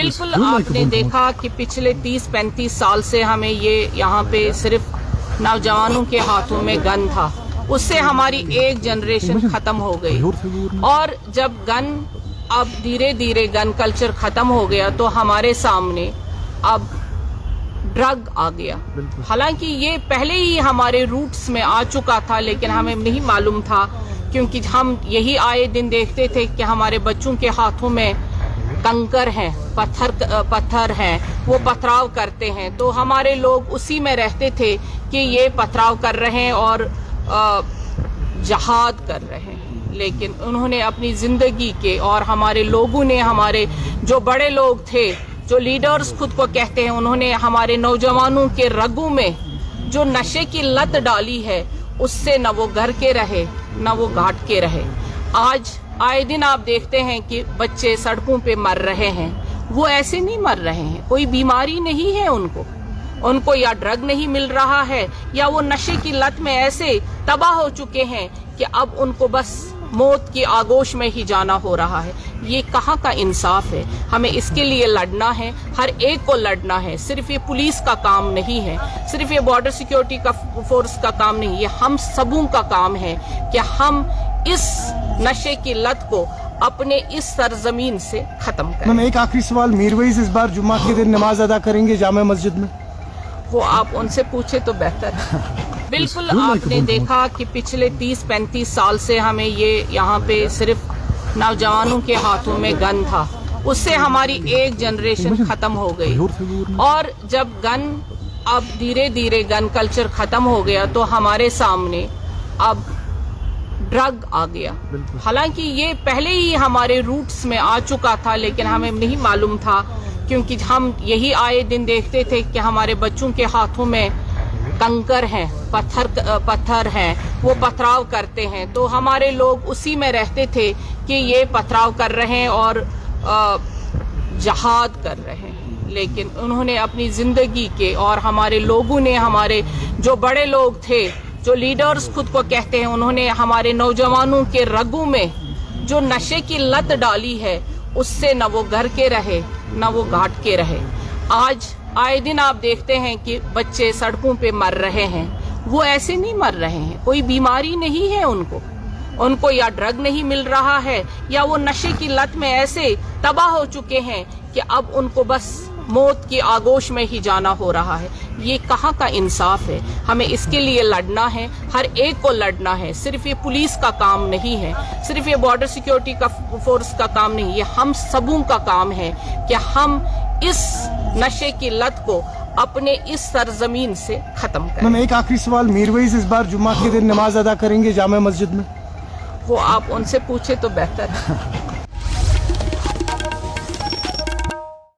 بالکل आपने देखा कि पिछले 30-35 साल से हमें ये यहाँ पे सिर्फ नौजवानों के हाथों में गन था, उससे हमारी एक जनरेशन खत्म हो गई। और जब गन अब धीरे धीरे गन कल्चर खत्म हो गया तो हमारे सामने अब ड्रग आ गया। हालांकि ये पहले ही हमारे रूट्स में आ चुका था, लेकिन हमें नहीं मालूम था, क्योंकि हम यही आए दिन देखते थे कि हमारे बच्चों के हाथों में कंकर हैं, पत्थर हैं, वो पथराव करते हैं, तो हमारे लोग उसी में रहते थे कि ये पथराव कर रहे हैं और जहाद कर रहे हैं। लेकिन उन्होंने अपनी जिंदगी के और हमारे लोगों ने, हमारे जो बड़े लोग थे, जो लीडर्स खुद को कहते हैं, उन्होंने हमारे नौजवानों के रगों में जो नशे की लत डाली है, उससे न वो घर के रहे न वो घाट के रहे। आज आए दिन आप देखते हैं कि बच्चे सड़कों पे मर रहे हैं। वो ऐसे नहीं मर रहे हैं, कोई बीमारी नहीं है उनको या ड्रग नहीं मिल रहा है, या वो नशे की लत में ऐसे तबाह हो चुके हैं कि अब उनको बस मौत की आगोश में ही जाना हो रहा है। ये कहाँ का इंसाफ है? हमें इसके लिए लड़ना है, हर एक को लड़ना है। सिर्फ ये पुलिस का काम नहीं है, सिर्फ ये बॉर्डर सिक्योरिटी का फोर्स का काम नहीं, ये हम सबों का काम है कि हम इस नशे की लत को अपने इस सरजमीन से खत्म करें। मैम, एक आखिरी सवाल, मीरवैस इस बार जुम्मा के दिन नमाज अदा करेंगे जामा मस्जिद में? वो आप उनसे पूछे तो बेहतर है। बिल्कुल आपने देखा कि पिछले 30-35 साल से हमें ये यहाँ पे सिर्फ नौजवानों के हाथों में गन था, उससे हमारी एक जनरेशन खत्म हो गई। और जब गन अब धीरे धीरे गन कल्चर खत्म हो गया तो हमारे सामने अब ड्रग आ गया। हालांकि ये पहले ही हमारे रूट्स में आ चुका था, लेकिन हमें नहीं मालूम था, क्योंकि हम यही आए दिन देखते थे कि हमारे बच्चों के हाथों में कंकर हैं, पत्थर हैं, वो पथराव करते हैं, तो हमारे लोग उसी में रहते थे कि ये पथराव कर रहे हैं और जहाद कर रहे हैं। लेकिन उन्होंने अपनी जिंदगी के और हमारे लोगों ने, हमारे जो बड़े लोग थे, जो लीडर्स खुद को कहते हैं, उन्होंने हमारे नौजवानों के रगों में जो नशे की लत डाली है, उससे न वो घर के रहे न वो घाट के रहे। आज आए दिन आप देखते हैं कि बच्चे सड़कों पे मर रहे हैं। वो ऐसे नहीं मर रहे हैं, कोई बीमारी नहीं है उनको या ड्रग नहीं मिल रहा है, या वो नशे की लत में ऐसे तबाह हो चुके हैं कि अब उनको बस मौत की आगोश में ही जाना हो रहा है। ये कहाँ का इंसाफ है? हमें इसके लिए लड़ना है, हर एक को लड़ना है। सिर्फ ये पुलिस का काम नहीं है, सिर्फ ये बॉर्डर सिक्योरिटी का फोर्स का काम नहीं, ये हम सबों का काम है कि हम इस नशे की लत को अपने इस सरजमीन से खत्म करें। मैम, एक आखिरी सवाल, मीरवैस इस बार जुम्मा के दिन नमाज अदा करेंगे जामा मस्जिद में? वो आप उनसे पूछे तो बेहतर है।